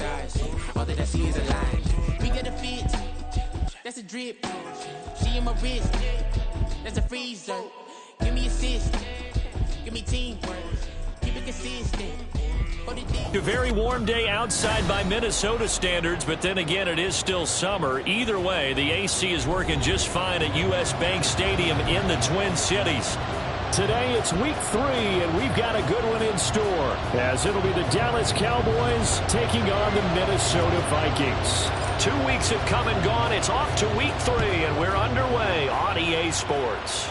sabotage. All that I see is a lie. We got a fit, that's a drip. She in my wrist, that's a freezer. Give me assist, give me teamwork. Keep it consistent. A very warm day outside by Minnesota standards, but then again, it is still summer. Either way, the AC is working just fine at U.S. Bank Stadium in the Twin Cities. Today, it's week 3, and we've got a good one in store, as it'll be the Dallas Cowboys taking on the Minnesota Vikings. 2 weeks have come and gone. It's off to week 3, and we're underway on EA Sports.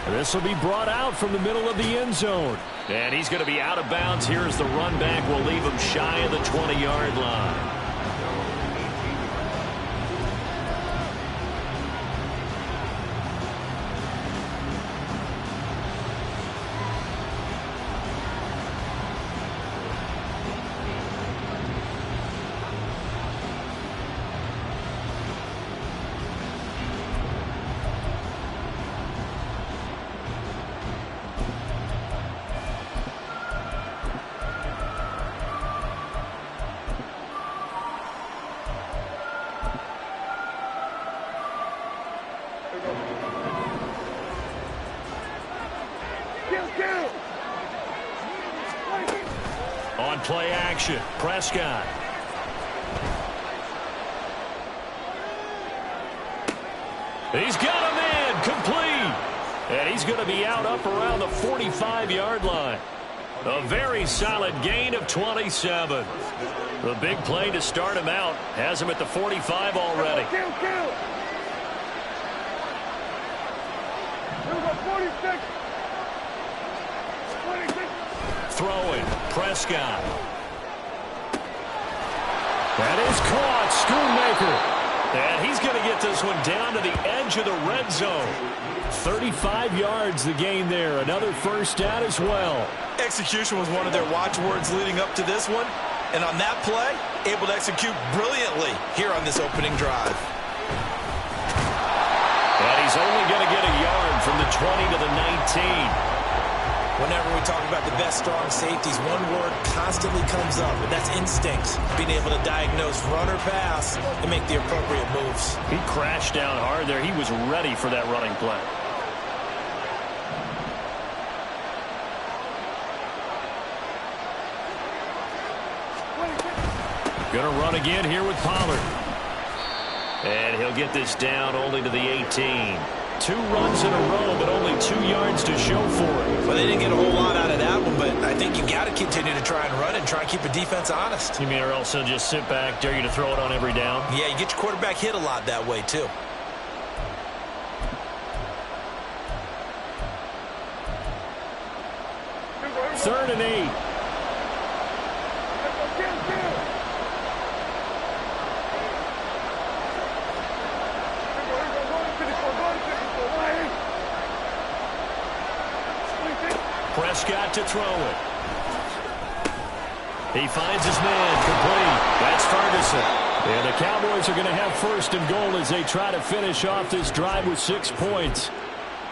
This will be brought out from the middle of the end zone. And he's going to be out of bounds here as the run back will leave him shy of the 20-yard line. On play action, Prescott. He's got a man complete. And he's going to be out up around the 45-yard line. A very solid gain of 27. The big play to start him out has him at the 45 already. Throwing, Prescott. That is caught, Schoonmaker. And he's going to get this one down to the edge of the red zone. 35 yards the gain there. Another first down as well. Execution was one of their watchwords leading up to this one. And on that play, able to execute brilliantly here on this opening drive. And he's only going to get a yard from the 20 to the 19. Whenever we talk about the best strong safeties, one word constantly comes up, and that's instinct. Being able to diagnose run or pass and make the appropriate moves. He crashed down hard there. He was ready for that running play. Gonna run again here with Pollard. And he'll get this down only to the 18. 2 runs in a row, but only 2 yards to show for it. Well, they didn't get a whole lot out of that one, but I think you got to continue to try and run and try and keep a defense honest. You mean or else they'll just sit back, dare you to throw it on every down? Yeah, you get your quarterback hit a lot that way, too. Third and 8. Prescott to throw it. He finds his man complete. That's Ferguson. And the Cowboys are going to have first and goal as they try to finish off this drive with 6 points.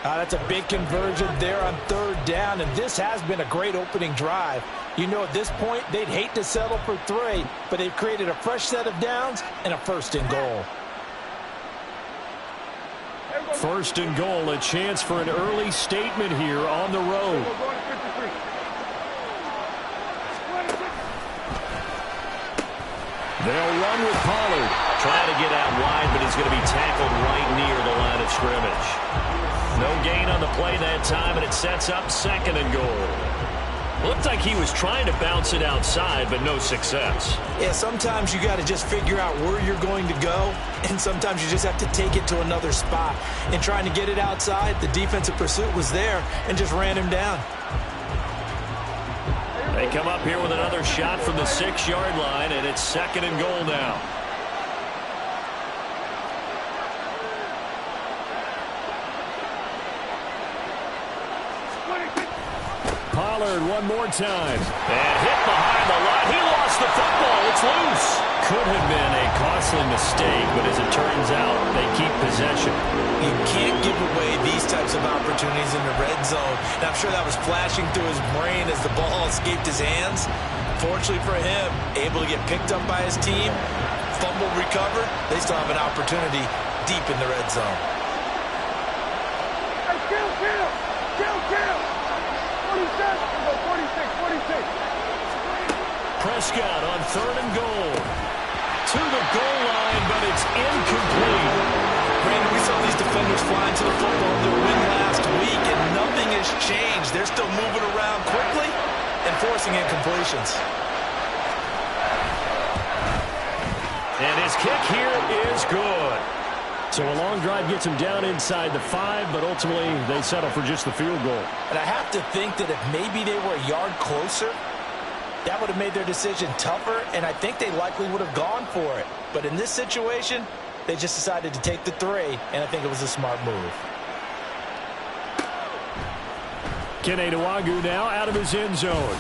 That's a big conversion there on third down, and this has been a great opening drive. You know, at this point, they'd hate to settle for 3, but they've created a fresh set of downs and a first and goal. First and goal, a chance for an early statement here on the road. They'll run with Pollard. Trying to get out wide, but he's going to be tackled right near the line of scrimmage. No gain on the play that time, and it sets up second and goal. Looked like he was trying to bounce it outside, but no success. Yeah, sometimes you got to just figure out where you're going to go, and sometimes you just have to take it to another spot. And trying to get it outside, the defensive pursuit was there and just ran him down. They come up here with another shot from the 6-yard line, and it's second and goal now. Pollard one more time. And hit behind the line. He lost the football. It's loose. Could have been a costly mistake, but as it turns out, they keep possession. You can't give away these types of opportunities in the red zone. And I'm sure that was flashing through his brain as the ball escaped his hands. Fortunately for him, able to get picked up by his team, fumble recovered. They still have an opportunity deep in the red zone. Hey, kill! 46. Prescott on 3rd and goal. To the goal line, but it's incomplete. Brandon, we saw these defenders flying to the football in their win last week, and nothing has changed. They're still moving around quickly and forcing incompletions. And his kick here is good. So a long drive gets him down inside the 5, but ultimately they settle for just the field goal. And I have to think that if maybe they were a yard closer, that would have made their decision tougher, and I think they likely would have gone for it. But in this situation, they just decided to take the 3, and I think it was a smart move. Kene Nwagu now out of his end zone.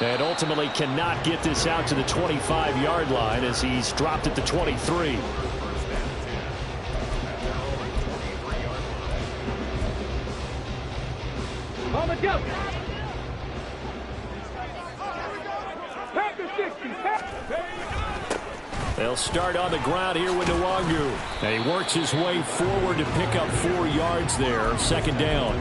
And ultimately cannot get this out to the 25-yard line as he's dropped at the 23. On the go. Pack the 60. They'll start on the ground here with Nwagu. And he works his way forward to pick up 4 yards there. Second down.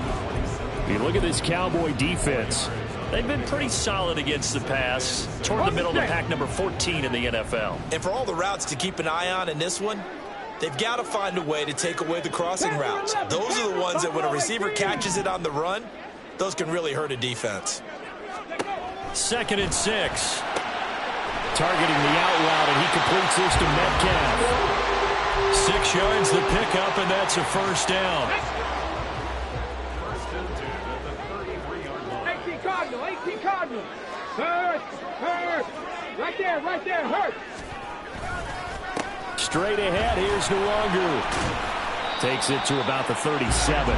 If you look at this Cowboy defense, They've been pretty solid against the pass, toward the middle of the pack, number 14 in the NFL. And for all the routes to keep an eye on in this one, they've got to find a way to take away the crossing routes. Those are the ones that when a receiver catches it on the run, those can really hurt a defense. 2nd and 6. targeting the out route, and he completes this to Metcalf. 6 yards the pickup, and that's a first down. 18 Cardinal. Hurt. Right there, hurt. Straight ahead, here's Nwagu. Takes it to about the 37.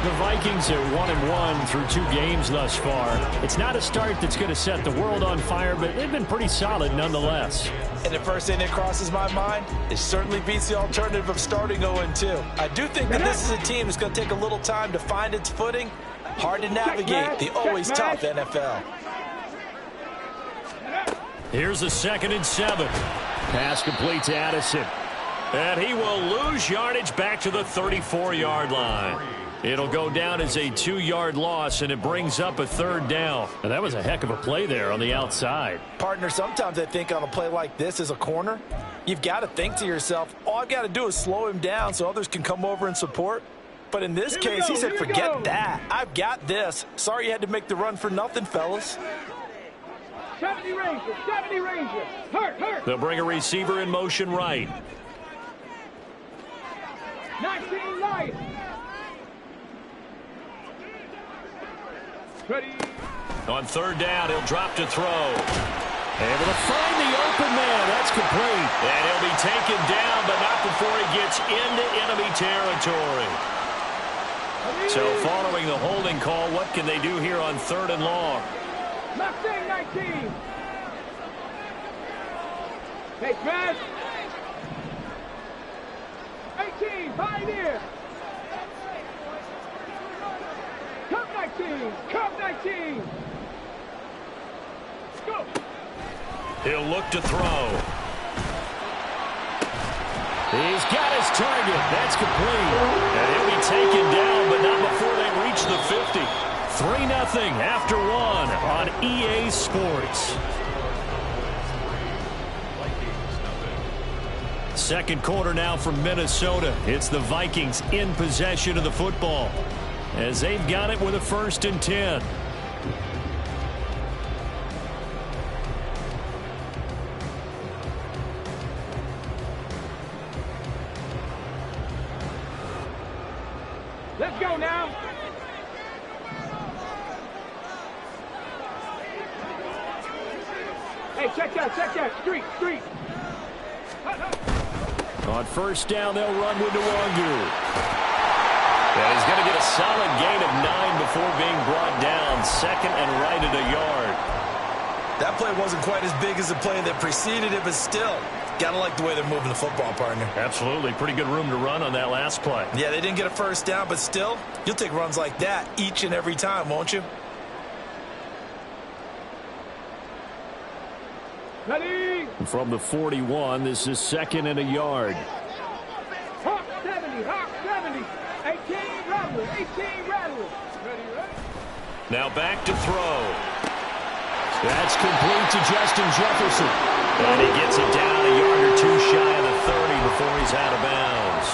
The Vikings are 1-1 through 2 games thus far. It's not a start that's going to set the world on fire, but they've been pretty solid nonetheless. And the first thing that crosses my mind, it certainly beats the alternative of starting 0-2. I do think that this is a team that's going to take a little time to find its footing. Hard to navigate the always tough NFL. Here's a 2nd and 7. Pass complete to Addison. And he will lose yardage back to the 34-yard line. It'll go down as a 2-yard loss, and it brings up a 3rd down. And that was a heck of a play there on the outside. Partner, sometimes I think on a play like this as a corner, you've got to think to yourself, all I've got to do is slow him down so others can come over and support. But in this case, he said, forget that. I've got this. Sorry you had to make the run for nothing, fellas. 70 Ranger. Hurt. They'll bring a receiver in motion right. 19 Lions. Ready. On 3rd down, he'll drop to throw. Able to find the open man. That's complete. And he'll be taken down, but not before he gets into enemy territory. So following the holding call, what can they do here on 3rd and long? Mustang 19. Hey, Chris. 18, Pioneer. Cup 19. Go. He'll look to throw. He's got his target. That's complete. And he'll be taken down, but not before they reach the 50. 3-0 after 1 on EA Sports. Second quarter now from Minnesota. It's the Vikings in possession of the football as they've got it with a 1st and 10. Let's go now. Hey, check that. Street. On 1st down, they'll run with Nwagu. And he's going to get a solid gain of 9 before being brought down. 2nd and right at a yard. That play wasn't quite as big as the play that preceded it, but still, got to like the way they're moving the football, partner. Absolutely. Pretty good room to run on that last play. Yeah, they didn't get a 1st down, but still, you'll take runs like that each and every time, won't you? Ready. From the 41, this is 2nd and a yard. Hawk 70, Hawk 70. 18 Rattler, 18 Rattler. Ready, ready. Now back to throw. That's complete to Justin Jefferson. And he gets it down a yard or two shy of the 30 before he's out of bounds.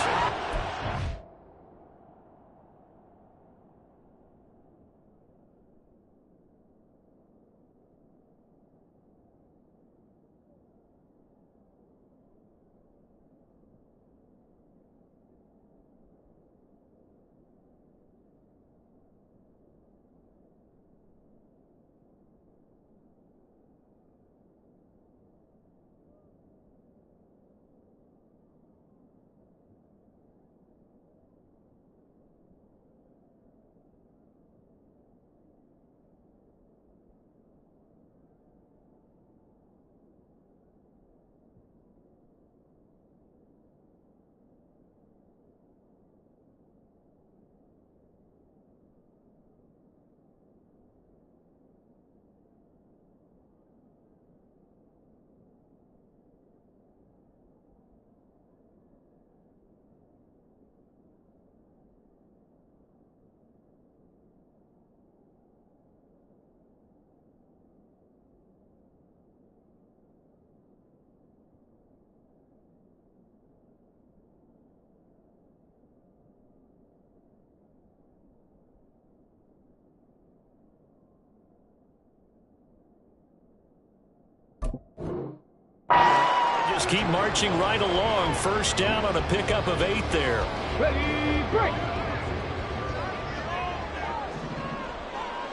Just keep marching right along. First down on a pickup of 8 there. Ready, break.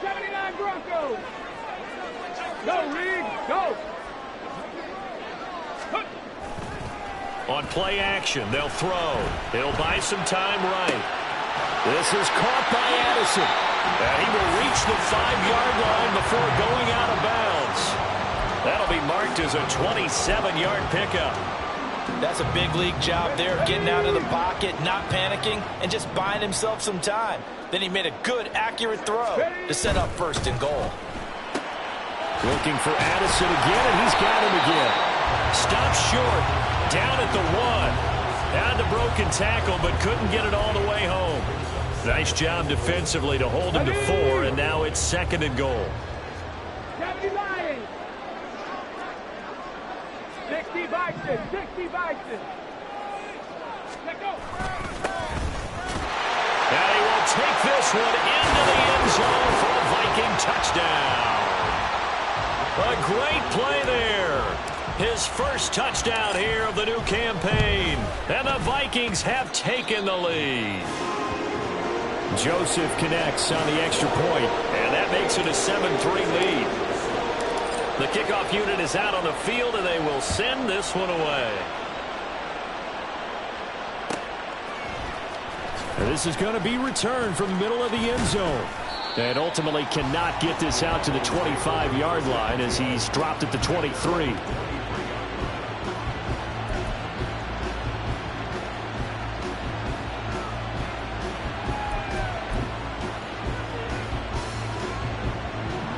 79 Broncos. Go, Reed, go. On play action, they'll throw. He'll buy some time right. This is caught by Addison. And he will reach the 5-yard line before going out of bounds. That'll be marked as a 27-yard pickup. That's a big league job there, getting out of the pocket, not panicking, and just buying himself some time. Then he made a good, accurate throw to set up 1st and goal. Looking for Addison again, and he's got him again. Stopped short, down at the 1. Had the broken tackle, but couldn't get it all the way home. Nice job defensively to hold him to 4, and now it's 2nd and goal. 70 Lions. 60 Bison, 60 Bison. Let go. Now he will take this one into the end zone for a Viking touchdown. A great play there. His first touchdown here of the new campaign. And the Vikings have taken the lead. Joseph connects on the extra point, and that makes it a 7-3 lead. The kickoff unit is out on the field, and they will send this one away. And this is going to be returned from the middle of the end zone. And ultimately cannot get this out to the 25-yard line as he's dropped at the 23.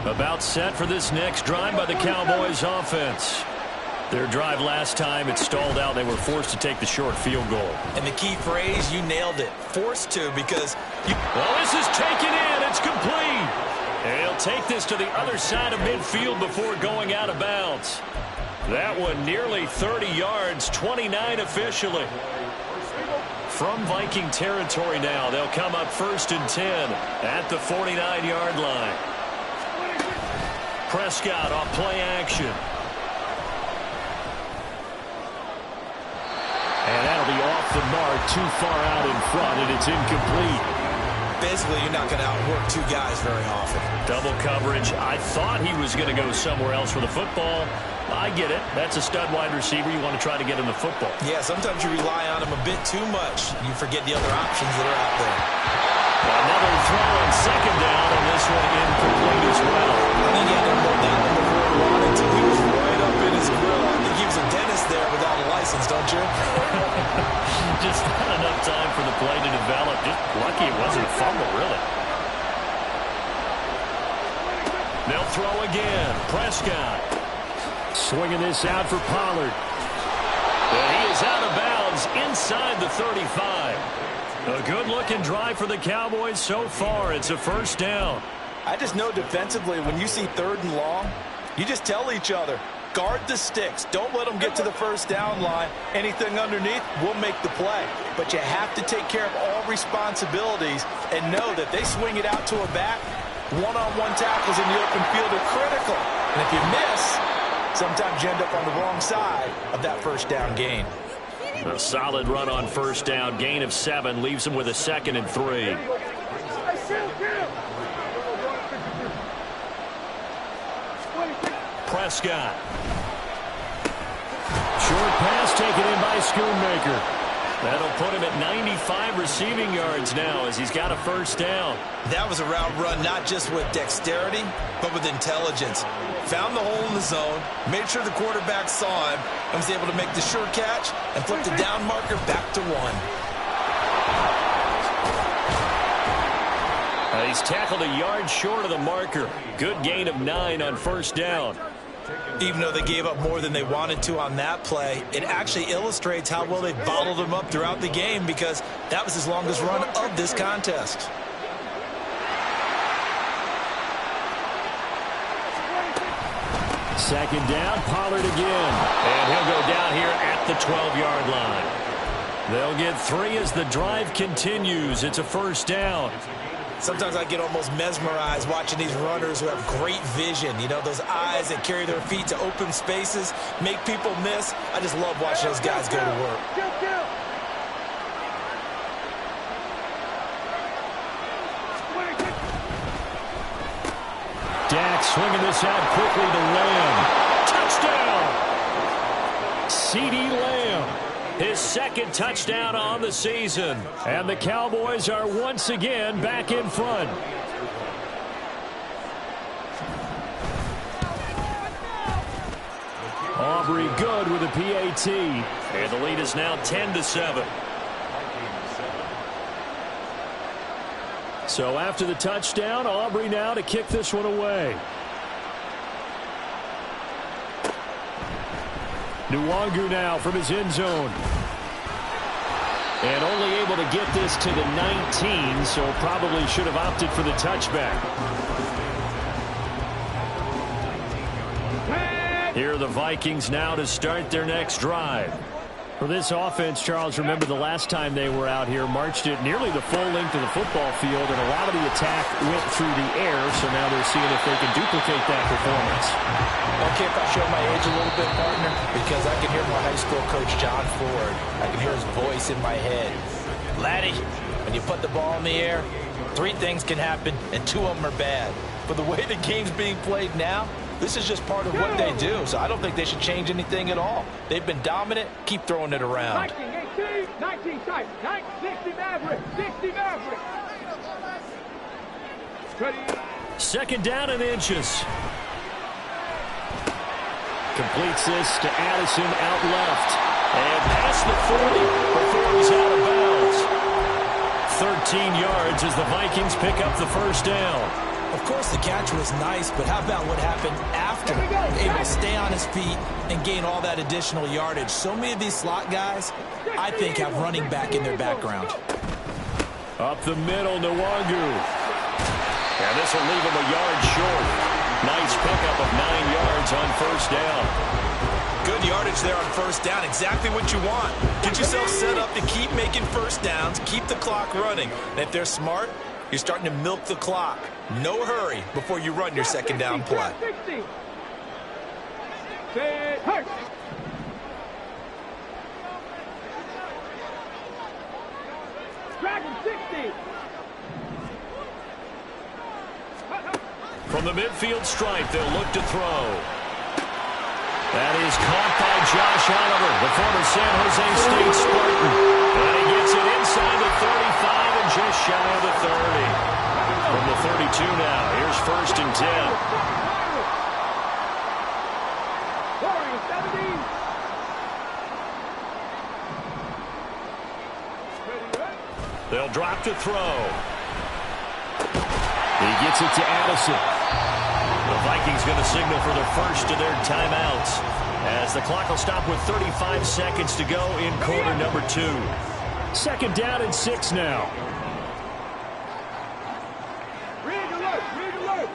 About set for this next drive by the Cowboys offense. Their drive last time, it stalled out. They were forced to take the short field goal. And the key phrase, you nailed it. Forced to, because well, this is taken in. It's complete. And he'll take this to the other side of midfield before going out of bounds. That one nearly 30 yards, 29 officially. From Viking territory now, they'll come up 1st and 10 at the 49-yard line. Prescott off play action. And that'll be off the mark, too far out in front, and it's incomplete. basically you're not going to outwork 2 guys very often. Double coverage. I thought he was going to go somewhere else for the football. I get it. That's a stud wide receiver. You want to try to get him the football. Yeah, sometimes you rely on him a bit too much. You forget the other options that are out there. Another throw on 2nd down, and this one incomplete as well. I think he had to hold that one before he wanted to. He was right up in his grill. I think he was a dentist there without a license, don't you? Just not enough time for the play to develop. Just lucky it wasn't a fumble, really. They'll throw again. Prescott. Swinging this out for Pollard. And he is out of bounds inside the 35. A good-looking drive for the Cowboys so far. It's a first down. I just know defensively when you see 3rd and long, you just tell each other, guard the sticks. Don't let them get to the first down line. Anything underneath will make the play. But you have to take care of all responsibilities and know that they swing it out to a back. One-on-one tackles in the open field are critical. And if you miss, sometimes you end up on the wrong side of that first down gain. A solid run on first down. Gain of 7 leaves him with a 2nd and 3. Prescott. Short pass taken in by Schoonmaker. That'll put him at 95 receiving yards now as he's got a first down. That was a route run not just with dexterity, but with intelligence. Found the hole in the zone, made sure the quarterback saw him, and was able to make the sure catch and flip the down marker back to 1. He's tackled a yard short of the marker. Good gain of 9 on first down. Even though they gave up more than they wanted to on that play, it actually illustrates how well they bottled him up throughout the game because that was his longest run of this contest. Second down, Pollard again. And he'll go down here at the 12-yard line. They'll get 3 as the drive continues. It's a first down. Sometimes I get almost mesmerized watching these runners who have great vision. You know, those eyes that carry their feet to open spaces, make people miss. I just love watching those guys go to work. Dak swinging this out quickly to Lamb. Touchdown! CeeDee Lamb. His 2nd touchdown on the season. And the Cowboys are once again back in front. Aubrey good with a PAT. And the lead is now 10-7. So after the touchdown, Aubrey now to kick this one away. Nwangu now from his end zone. And only able to get this to the 19, so probably should have opted for the touchback. Here are the Vikings now to start their next drive. For this offense, Charles, remember the last time they were out here, marched it nearly the full length of the football field, and a lot of the attack went through the air, so now they're seeing if they can duplicate that performance. Okay, if I show my age a little bit, partner, because I can hear my high school coach, John Ford. I can hear his voice in my head. Laddie, when you put the ball in the air, 3 things can happen, and 2 of them are bad. But the way the game's being played now, this is just part of what they do, so I don't think they should change anything at all. They've been dominant. Keep throwing it around. 19, 18, 19 type, 60 Maverick, 60 Maverick. Second down and inches. Completes this to Addison out left. And past the 40 before he's out of bounds. 13 yards as the Vikings pick up the first down. Of course, the catch was nice, but how about what happened after? Able to stay on his feet and gain all that additional yardage. So many of these slot guys, I think, have running back in their background. Up the middle, Nwangu. And this will leave him a yard short. Nice pickup of 9 yards on first down. Good yardage there on first down. Exactly what you want. Get yourself set up to keep making first downs, keep the clock running. And if they're smart, you're starting to milk the clock. No hurry before you run your second down play. 60. Hurt. Dragon 60. From the midfield stripe, they'll look to throw. That is caught by Josh Oliver, the former San Jose State Spartan. And he gets it inside the 35 and just shy of the 30. From the 32 now, here's 1st and 10. They'll drop to throw. He gets it to Addison. The Vikings going to signal for the first of their timeouts as the clock will stop with 35 seconds to go in quarter number 2. 2nd down and 6 now. Rig alert, rig alert.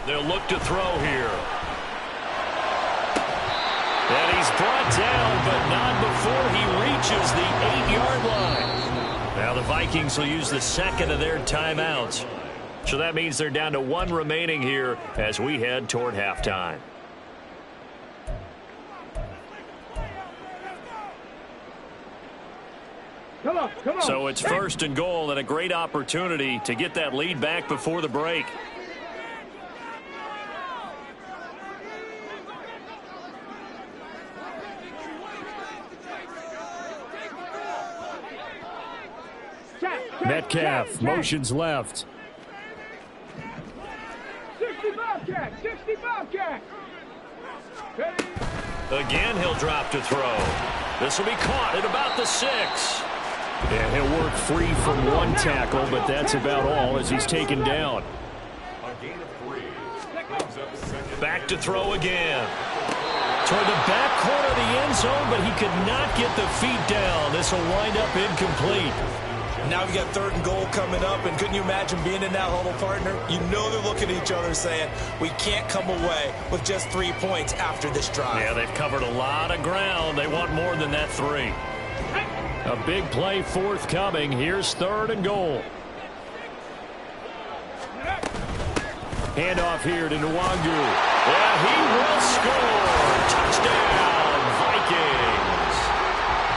They'll look to throw here. And he's brought down, but not before he reaches the 8-yard line. Now the Vikings will use the second of their timeouts. So that means they're down to 1 remaining here as we head toward halftime. Come on, come on. So it's 1st and goal and a great opportunity to get that lead back before the break. Metcalf motions left. 60 Bobcat, 60 Bobcat. Again, he'll drop to throw. This will be caught at about the 6. And he'll work free from 1 tackle, but that's about all as he's taken down. Back to throw again. Toward the back corner of the end zone, but he could not get the feet down. This will wind up incomplete. Now we've got 3rd and goal coming up, and couldn't you imagine being in that huddle, partner? You know they're looking at each other saying, we can't come away with just 3 points after this drive. Yeah, they've covered a lot of ground. They want more than that 3. A big play forthcoming. Here's 3rd and goal. Handoff here to Nwangu. Yeah, he will score. Touchdown, Vikings.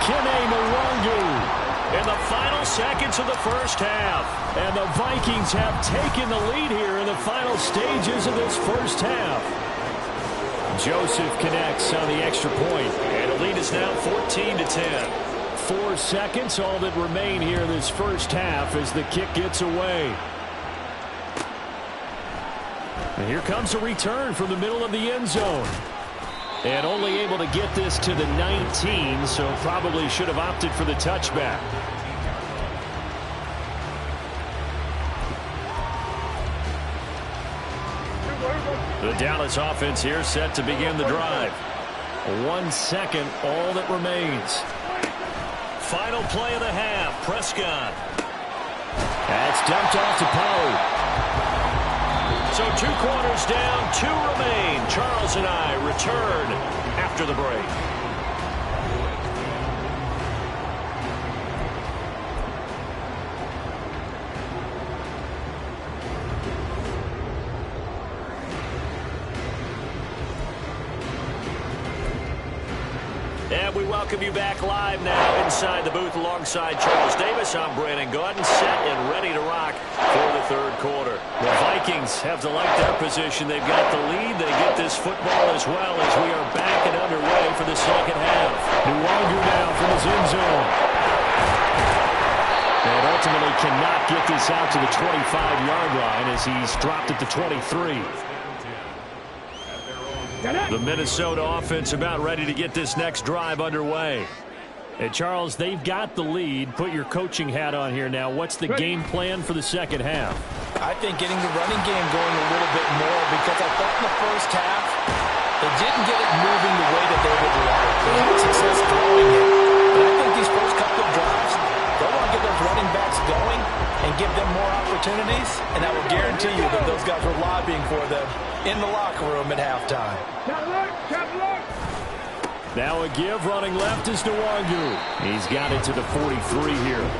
Kene Nwangu. In the final seconds of the first half. And the Vikings have taken the lead here in the final stages of this first half. Joseph connects on the extra point. And the lead is now 14-10. 4 seconds, all that remain here this first half as the kick gets away. And here comes a return from the middle of the end zone. And only able to get this to the 19, so probably should have opted for the touchback. The Dallas offense here set to begin the drive. 1 second, all that remains. Final play of the half, Prescott. That's dumped off to Poe. So 2 quarters down, 2 remain. Charles and I return after the break. And we welcome you back live now inside the booth alongside Charles Davis. I'm Brandon Gordon, set and ready to rock for the 3rd quarter. The Vikings have to like their position. They've got the lead. They get this football as well as we are back and underway for the second half. Nwangu now from his end zone. And ultimately cannot get this out to the 25-yard line as he's dropped at the 23. The Minnesota offense about ready to get this next drive underway. And Charles, they've got the lead. Put your coaching hat on here now. What's the game plan for the second half? I think getting the running game going a little bit more, because I thought in the first half they didn't get it moving the way that they would like. They had success throwing it. But I think these first couple of drives, they'll want to get those running backs going and give them more opportunities, and I will guarantee you that those guys were lobbying for them in the locker room at halftime. Now a give running left is Nwangu. He's got it to the 43 here.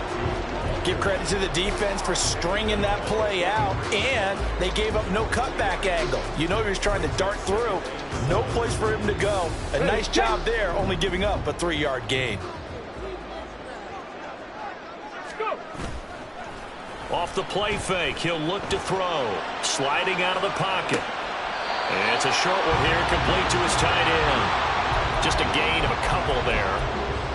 Give credit to the defense for stringing that play out, and they gave up no cutback angle. You know he was trying to dart through. No place for him to go. A nice job there, only giving up a 3-yard gain. Off the play fake, he'll look to throw. Sliding out of the pocket. And it's a short one here, complete to his tight end. Just a gain of a couple there.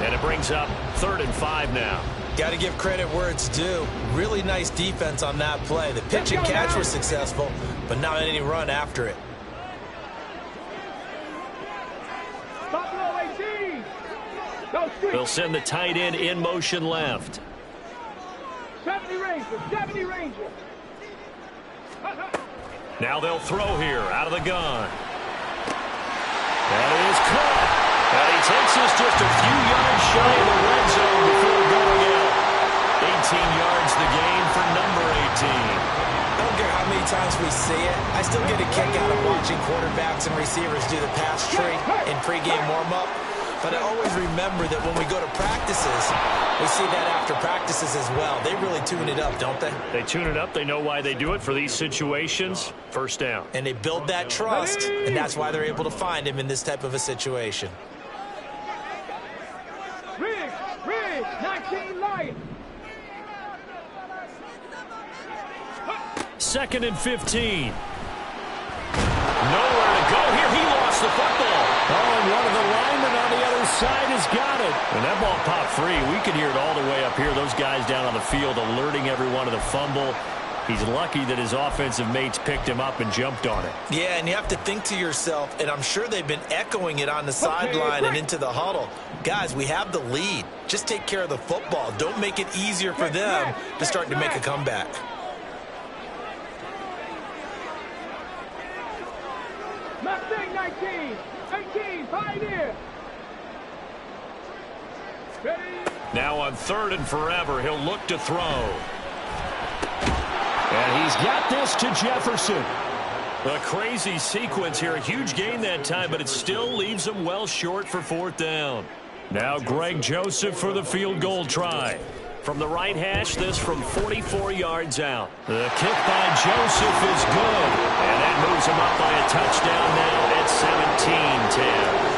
And it brings up 3rd and 5 now. Got to give credit where it's due. Really nice defense on that play. The pitch and catch was successful, but not any run after it. They'll send the tight end in motion left. 70 Rangers, 70 Rangers. Now they'll throw here out of the gun. That is caught. And he takes us just a few yards shy of the red zone before going out. 18 yards the gain for number 18. I don't care how many times we see it. I still get a kick out of watching quarterbacks and receivers do the pass tree in pregame warm-up. But I always remember that when we go to practices, we see that after practices as well. They really tune it up, don't they? They tune it up. They know why they do it for these situations. First down. And they build that trust, and that's why they're able to find him in this type of a situation. Rig, 19 Lions. 2nd and 15. Nowhere to go here. He lost the football. Oh, and one of the linemen on the other side has got it. And that ball popped free. We could hear it all the way up here. Those guys down on the field alerting everyone of the fumble. He's lucky that his offensive mates picked him up and jumped on it. Yeah, and you have to think to yourself, and I'm sure they've been echoing it on the sideline and into the huddle. Guys, we have the lead. Just take care of the football. Don't make it easier for them to start to make a comeback. Mustang 19, 18, Pioneer. Ready? Now on 3rd and forever, he'll look to throw. And he's got this to Jefferson. A crazy sequence here. A huge gain that time, but it still leaves him well short for 4th down. Now Greg Joseph for the field goal try. From the right hash, this from 44 yards out. The kick by Joseph is good. And that moves him up by a touchdown now at 17-10.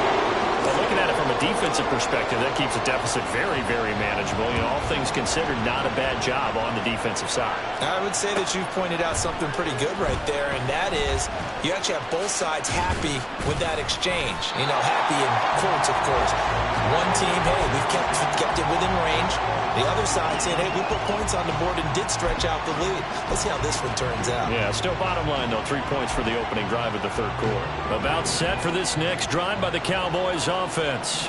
But looking at it from a defensive perspective, that keeps the deficit very, very manageable. You know, all things considered, not a bad job on the defensive side. I would say that you've pointed out something pretty good right there, and that is you actually have both sides happy with that exchange. You know, happy in quotes, of course. One team, hey, we've kept it within range. The other side saying, hey, we put points on the board and did stretch out the lead. Let's see how this one turns out. Yeah, still bottom line, though, 3 points for the opening drive of the 3rd quarter. About set for this next drive by the Cowboys offense.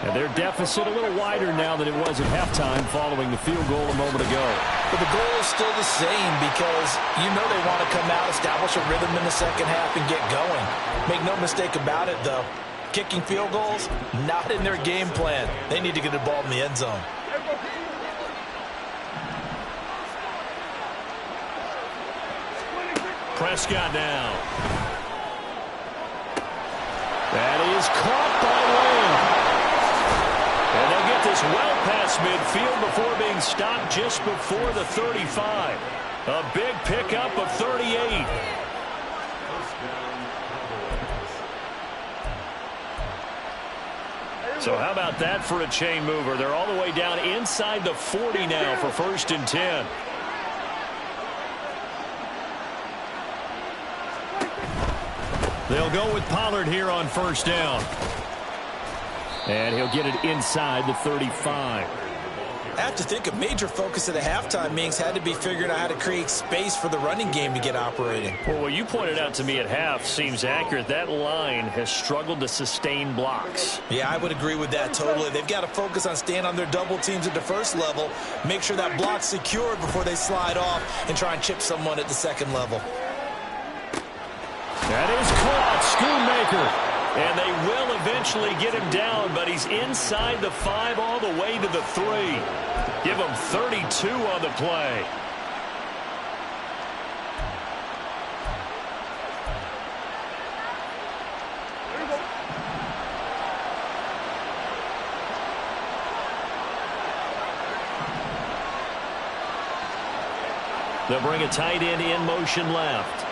And their deficit a little wider now than it was at halftime following the field goal a moment ago. But the goal is still the same because you know they want to come out, establish a rhythm in the second half, and get going. Make no mistake about it, though. Kicking field goals, not in their game plan. They need to get the ball in the end zone. Prescott now. That is caught by Lamb. And they'll get this well past midfield before being stopped just before the 35. A big pickup of 38. So how about that for a chain mover? They're all the way down inside the 40 now for 1st and 10. They'll go with Pollard here on 1st down. And he'll get it inside the 35. I have to think a major focus of the halftime meetings had to be figuring out how to create space for the running game to get operating. Well, what you pointed out to me at half seems accurate. That line has struggled to sustain blocks. Yeah, I would agree with that totally. They've got to focus on staying on their double teams at the first level, make sure that block's secured before they slide off and try and chip someone at the second level. That is caught. Schoonmaker. And they will eventually get him down, but he's inside the 5 all the way to the 3. Give him 32 on the play. They'll bring a tight end in motion left.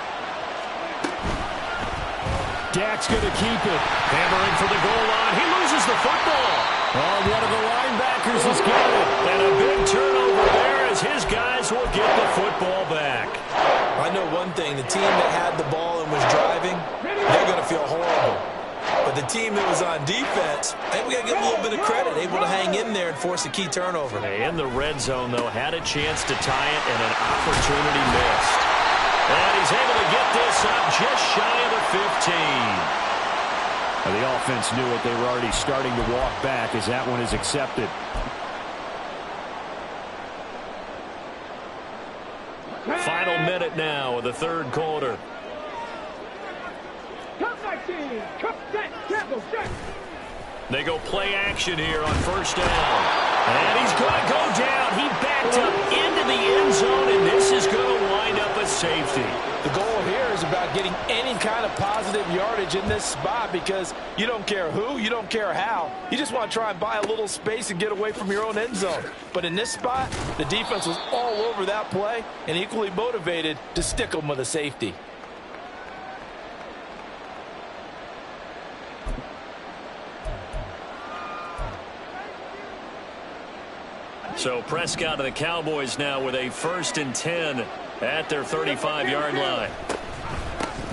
Dak's going to keep it. Hammering for the goal line. He loses the football. Oh, one of the linebackers has got it. And a big turnover there as his guys will get the football back. I know one thing. The team that had the ball and was driving, they're going to feel horrible. But the team that was on defense, I think we got to give them a little bit of credit. Able to hang in there and force a key turnover. In the red zone, though, had a chance to tie it and an opportunity missed. And he's able to get this up just shy of the 15. Well, the offense knew it. They were already starting to walk back as that one is accepted. Final minute now of the third quarter. Come 19. Come set. Tempo set. They go play action here on first down. And he's going to go down. He backed up into the end zone, and this is going to wind up a safety. The goal here is about getting any kind of positive yardage in this spot because you don't care who, you don't care how. You just want to try and buy a little space and get away from your own end zone. But in this spot, the defense was all over that play and equally motivated to stick them with a safety. So Prescott and the Cowboys now with a 1st and 10 at their 35-yard line.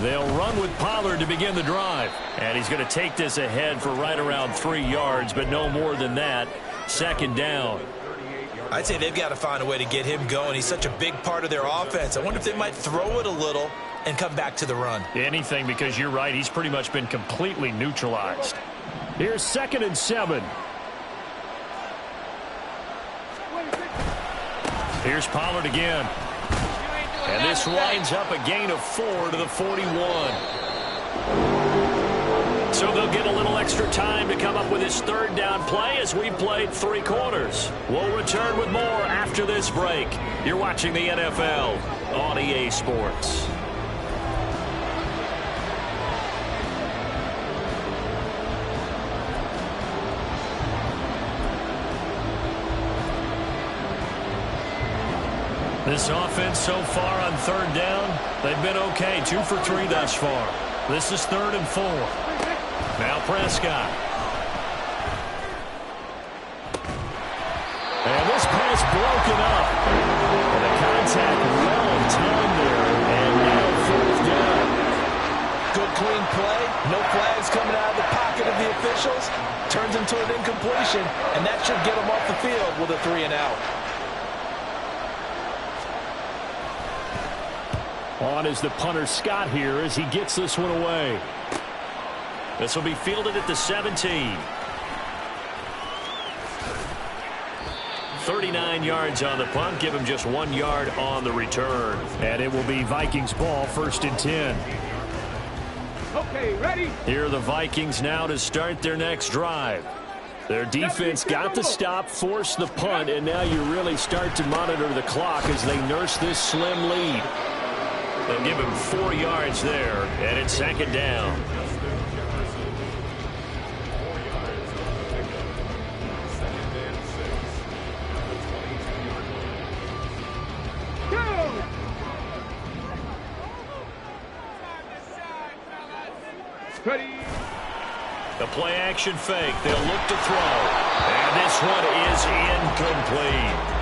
They'll run with Pollard to begin the drive. And he's going to take this ahead for right around 3 yards, but no more than that. 2nd down. I'd say they've got to find a way to get him going. He's such a big part of their offense. I wonder if they might throw it a little and come back to the run. Anything, because you're right. He's pretty much been completely neutralized. Here's 2nd and 7. Here's Pollard again. And this winds up a gain of 4 to the 41. So they'll get a little extra time to come up with his 3rd down play as we've played 3 quarters. We'll return with more after this break. You're watching the NFL on EA Sports. This offense so far on 3rd down, they've been okay. 2 for 3 thus far. This is 3rd and 4. Now Prescott. And this pass broken up. And the contact well in time there. And now 4th down. Good clean play. No flags coming out of the pocket of the officials. Turns into an incompletion. And that should get them off the field with a 3 and out. On is the punter Scott here as he gets this one away. This will be fielded at the 17. 39 yards on the punt. Give him just 1 yard on the return. And it will be Vikings ball, 1st and 10. Okay, ready? Here are the Vikings now to start their next drive. Their defense got the stop, forced the punt, and now you really start to monitor the clock as they nurse this slim lead. They'll give him 4 yards there, and it's 2nd down. Go! Ready? The play action fake. They'll look to throw. And this one is incomplete.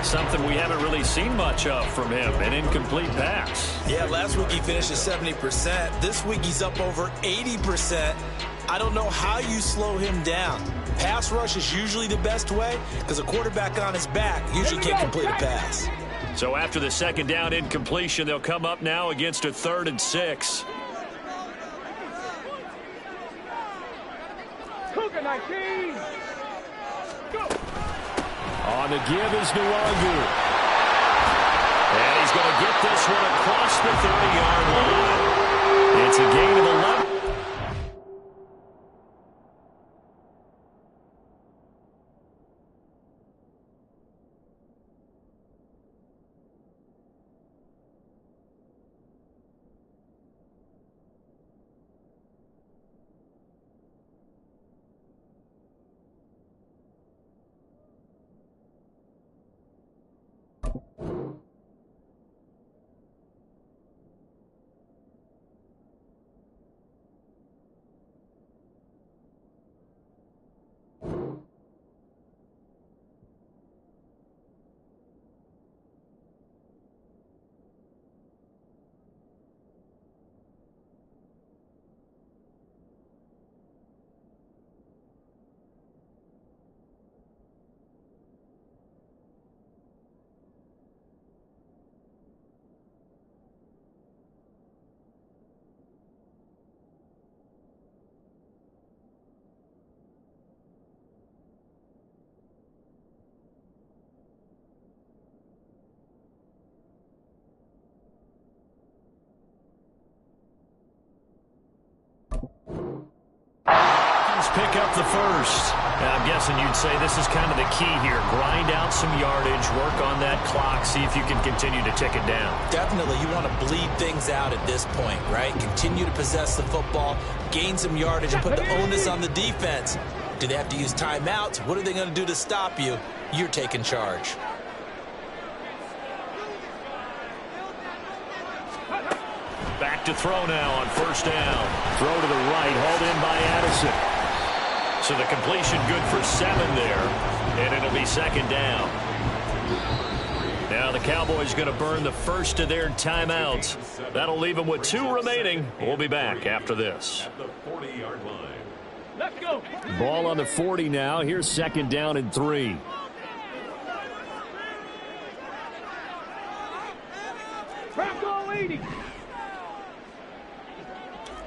Something we haven't really seen much of from him, an incomplete pass. Yeah, last week he finished at 70%. This week he's up over 80%. I don't know how you slow him down. Pass rush is usually the best way because a quarterback on his back usually can't complete a pass. So after the 2nd down incompletion, they'll come up now against a 3rd and 6. Cougar 19. Go! On the give is Nwangu. And he's going to get this one across the 30-yard line. It's a gain of 11. Cowboys pick up the first. Now, I'm guessing you'd say this is kind of the key here. Grind out some yardage, work on that clock, see if you can continue to tick it down. Definitely, you want to bleed things out at this point, right? Continue to possess the football, gain some yardage, and put the onus on the defense. Do they have to use timeouts? What are they going to do to stop you? You're taking charge. Back to throw now on first down. Throw to the right, hauled in by Addison. So the completion good for 7 there, and it'll be second down. Now the Cowboys going to burn the first of their timeouts. That'll leave them with 2 remaining. We'll be back after this. At the 40-yard line. Let's go. Ball on the 40 now. Here's second down and 3. Bronco 80.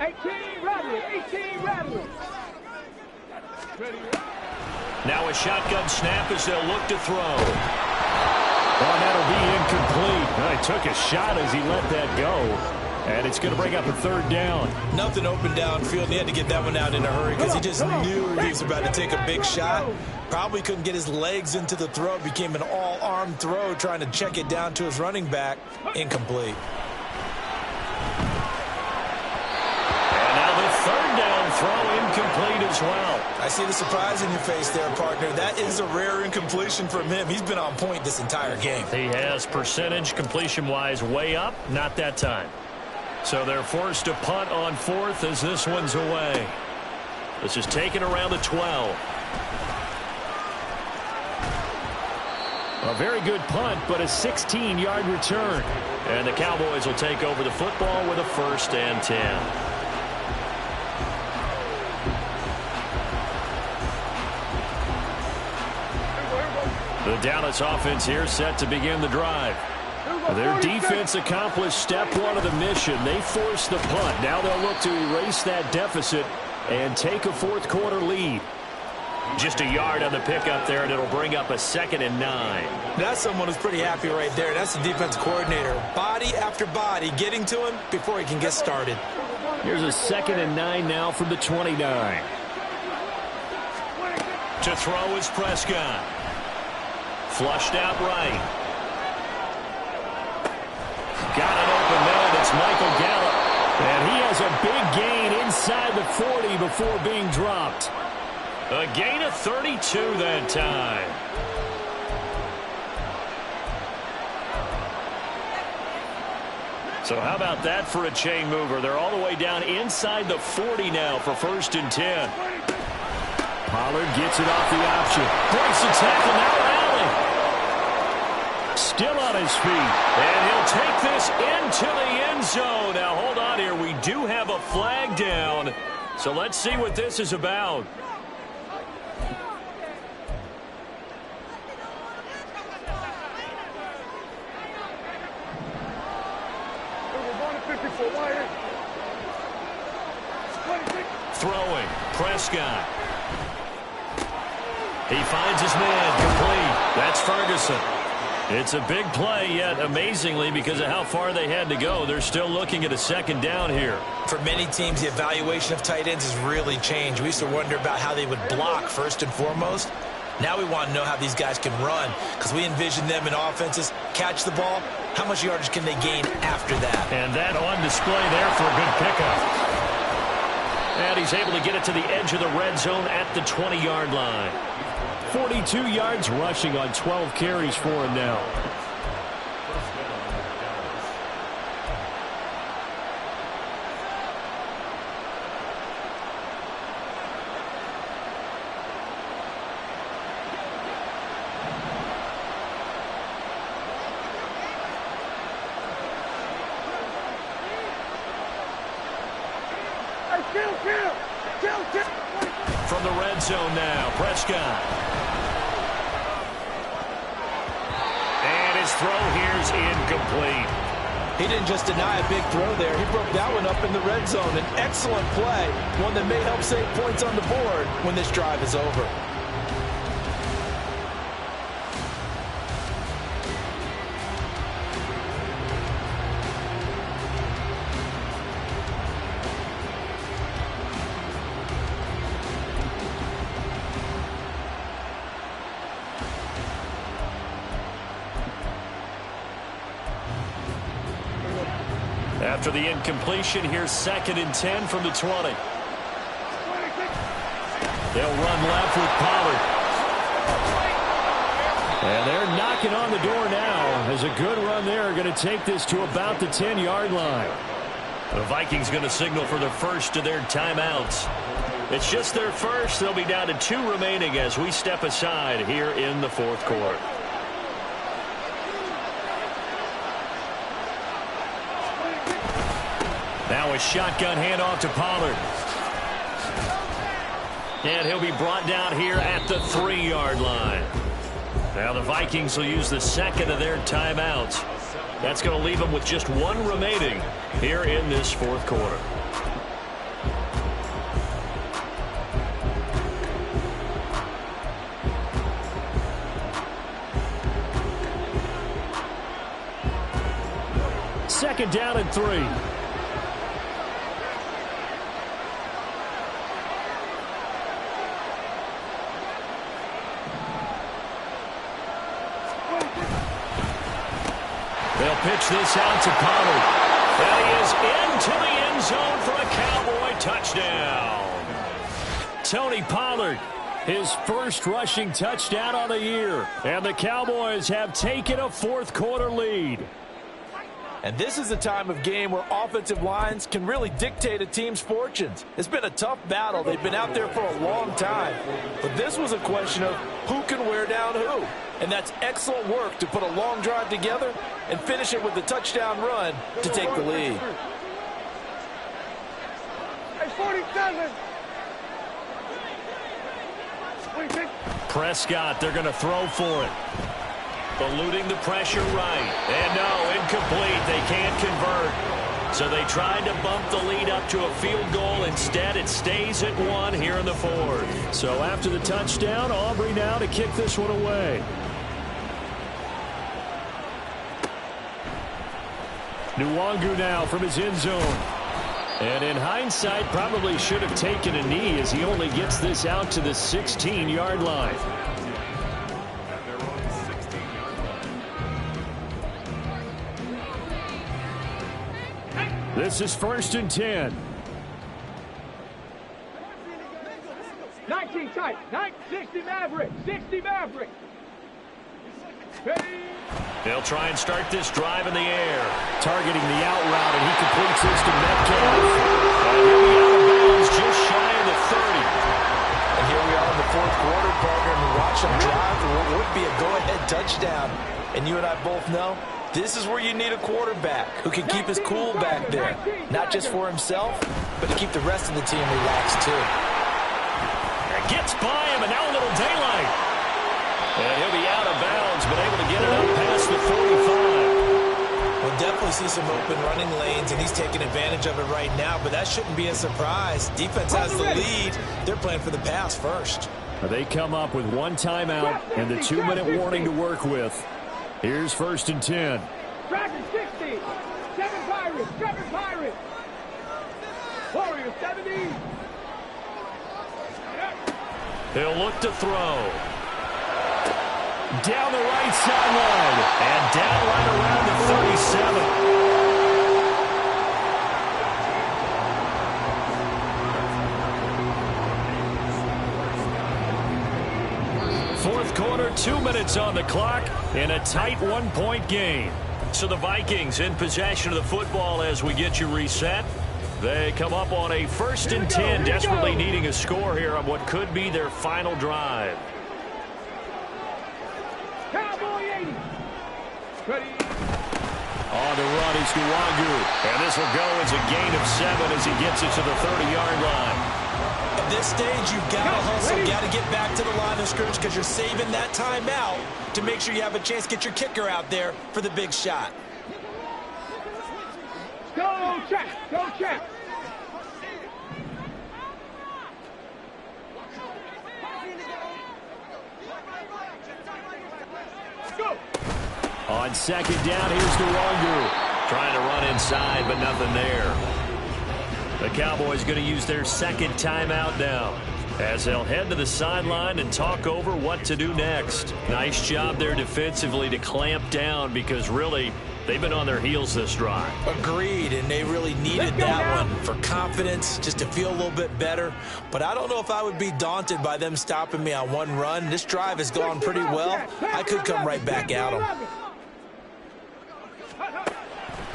18 rattlers. 18 rattlers. Ready. Now a shotgun snap as they'll look to throw. Oh, that'll be incomplete. He took a shot as he let that go. And it's going to bring up a third down. Nothing open downfield, and he had to get that one out in a hurry because he just knew he was about to take a big shot. Probably couldn't get his legs into the throw. It became an all-arm throw trying to check it down to his running back. Incomplete. And now the third down throw incomplete as well. I see the surprise in your face there, partner. That is a rare incompletion from him. He's been on point this entire game. He has percentage completion-wise way up. Not that time. So they're forced to punt on 4th as this one's away. This is taken around the 12. A very good punt, but a 16-yard return. And the Cowboys will take over the football with a 1st and 10. The Dallas offense here set to begin the drive. Their defense accomplished step 1 of the mission. They forced the punt. Now they'll look to erase that deficit and take a 4th quarter lead. Just a yard on the pickup there, and it'll bring up a 2nd and 9. That's someone who's pretty happy right there. That's the defense coordinator. Body after body getting to him before he can get started. Here's a 2nd and 9 now from the 29. To throw is Prescott. Flushed out right. Got it open man. It's Michael Gallup. And he has a big gain inside the 40 before being dropped. A gain of 32 that time. So how about that for a chain mover? They're all the way down inside the 40 now for 1st and 10. Pollard gets it off the option. Breaks the tackle, now rally. Still on his feet. And he'll take this into the end zone. Now hold on here. We do have a flag down. So let's see what this is about. Throwing. Prescott. He finds his man. Complete. That's Ferguson. It's a big play, yet amazingly, because of how far they had to go, they're still looking at a 2nd down here. For many teams, the evaluation of tight ends has really changed. We used to wonder about how they would block first and foremost. Now we want to know how these guys can run, because we envision them in offenses, catch the ball, how much yardage can they gain after that? And that on display there for a good pickup. And he's able to get it to the edge of the red zone at the 20-yard line. 42 yards rushing on 12 carries for him now. From the red zone now, Prescott. And his throw here's incomplete. He didn't just deny a big throw there. He broke that one up in the red zone. An excellent play, one that may help save points on the board when this drive is over. After the incompletion, here's 2nd and 10 from the 20. They'll run left with Pollard. And they're knocking on the door now as a good run there. Going to take this to about the 10-yard line. The Vikings going to signal for the first of their timeouts. It's just their first. They'll be down to 2 remaining as we step aside here in the 4th quarter. Now a shotgun handoff to Pollard. And he'll be brought down here at the 3-yard line. Now the Vikings will use the second of their timeouts. That's going to leave them with just 1 remaining here in this 4th quarter. Second down and 3. They'll pitch this out to Pollard. And he is into the end zone for a Cowboy touchdown. Tony Pollard, his first rushing touchdown on the year. And the Cowboys have taken a 4th quarter lead. And this is a time of game where offensive lines can really dictate a team's fortunes. It's been a tough battle. They've been out there for a long time. But this was a question of who can wear down who. And that's excellent work to put a long drive together and finish it with a touchdown run to take the lead. Hey, 47. Prescott, they're going to throw for it. Eluding the pressure right. And no, incomplete. They can't convert. So they tried to bump the lead up to a field goal. Instead, it stays at 1 here in the 4th. So after the touchdown, Aubrey now to kick this one away. Nwangu now from his end zone. And in hindsight, probably should have taken a knee as he only gets this out to the 16-yard line. This is 1st and 10. 19 tight. 60 Maverick. 60 Maverick. They'll try and start this drive in the air. Targeting the out route, and he completes this to Metcalf. And he'll be out of bounds just shy of the 30. And here we are in the 4th quarter, partner, and we watch them drive for what would be a go-ahead touchdown. And you and I both know this is where you need a quarterback who can keep his cool back there. Not just for himself, but to keep the rest of the team relaxed, too. And gets by him, and now a little daylight. And he'll be out of bounds, but able to get it up past the 45. We'll definitely see some open running lanes, and he's taking advantage of it right now, but that shouldn't be a surprise. Defense has the lead. They're playing for the pass first. They come up with 1 timeout and the 2-minute warning to work with. Here's 1st and 10. Dragon 60. 7 Pirates. 7 Pirates. Warrior 70. He'll look to throw. Down the right sideline. And down right around the 37. Fourth quarter, 2 minutes on the clock in a tight 1-point game. So the Vikings in possession of the football as we get you reset. They come up on a 1st and 10, desperately needing a score here on what could be their final drive. Cowboy 80. Ready. On the run is Nwangu. And this will go as a gain of 7 as he gets it to the 30-yard line. At this stage, you've got to hustle, got to get back to the line of scrimmage because you're saving that timeout to make sure you have a chance to get your kicker out there for the big shot. Go check. Go check. Go. On 2nd down, here's Nwangu. Trying to run inside, but nothing there. The Cowboys going to use their 2nd timeout now as they'll head to the sideline and talk over what to do next. Nice job there defensively to clamp down because really They've been on their heels this drive. Agreed, and they really needed that one for confidence, just to feel a little bit better. But I don't know if I would be daunted by them stopping me on one run. This drive has gone pretty well. I could come right back at them.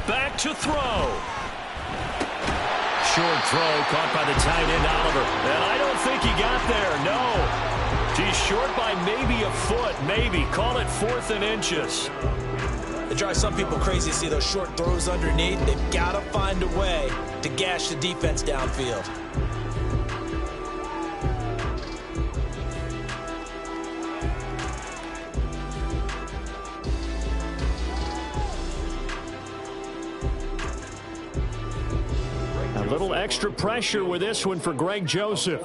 Back to throw. Short throw caught by the tight end, Oliver. And I don't think he got there, no. He's short by maybe a foot, maybe. Call it 4th and inches. It drives some people crazy to see those short throws underneath. They've got to find a way to gash the defense downfield. A little extra pressure with this one for Greg Joseph.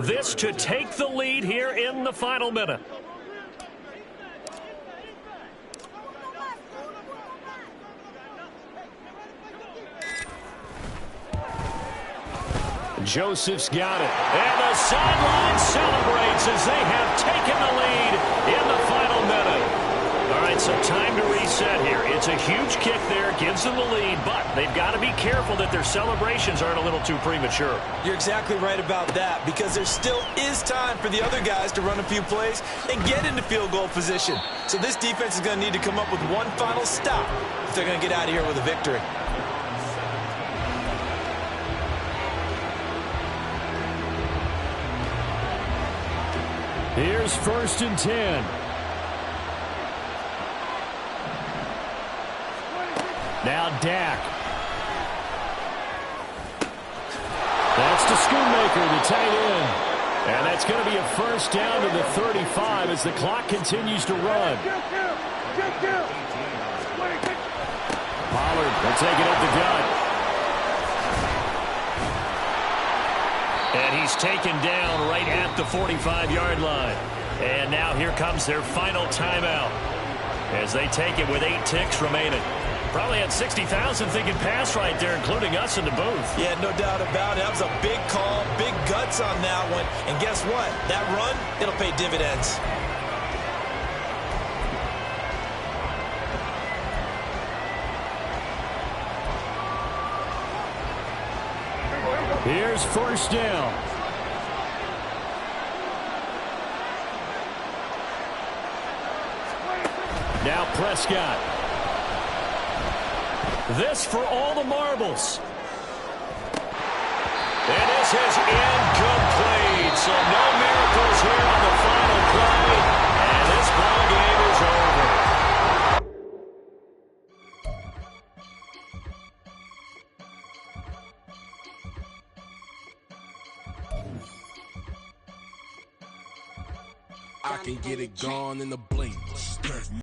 This to take the lead here in the final minute. Joseph's got it. And the sideline celebrates as they have taken the lead in the final minute. All right, so time to reset here. It's a huge kick there, gives them the lead, but they've got to be careful that their celebrations aren't a little too premature. You're exactly right about that, because there still is time for the other guys to run a few plays and get into field goal position. So this defense is going to need to come up with one final stop if they're going to get out of here with a victory. Here's 1st and 10. Now Dak. That's to Schoonmaker, the tight end. And that's going to be a 1st down to the 35 as the clock continues to run. Pollard will take it up the gut. And he's taken down right at the 45-yard line. And now here comes their final timeout as they take it with 8 ticks remaining. Probably had 60,000 thinking pass right there, including us in the booth. Yeah, no doubt about it. That was a big call, big guts on that one. And guess what? That run, it'll pay dividends. Here's 1st down. Now Prescott. This for all the marbles. And this is incomplete. So no miracles here on the final play. And this ball game is over. I can get it gone in the blink.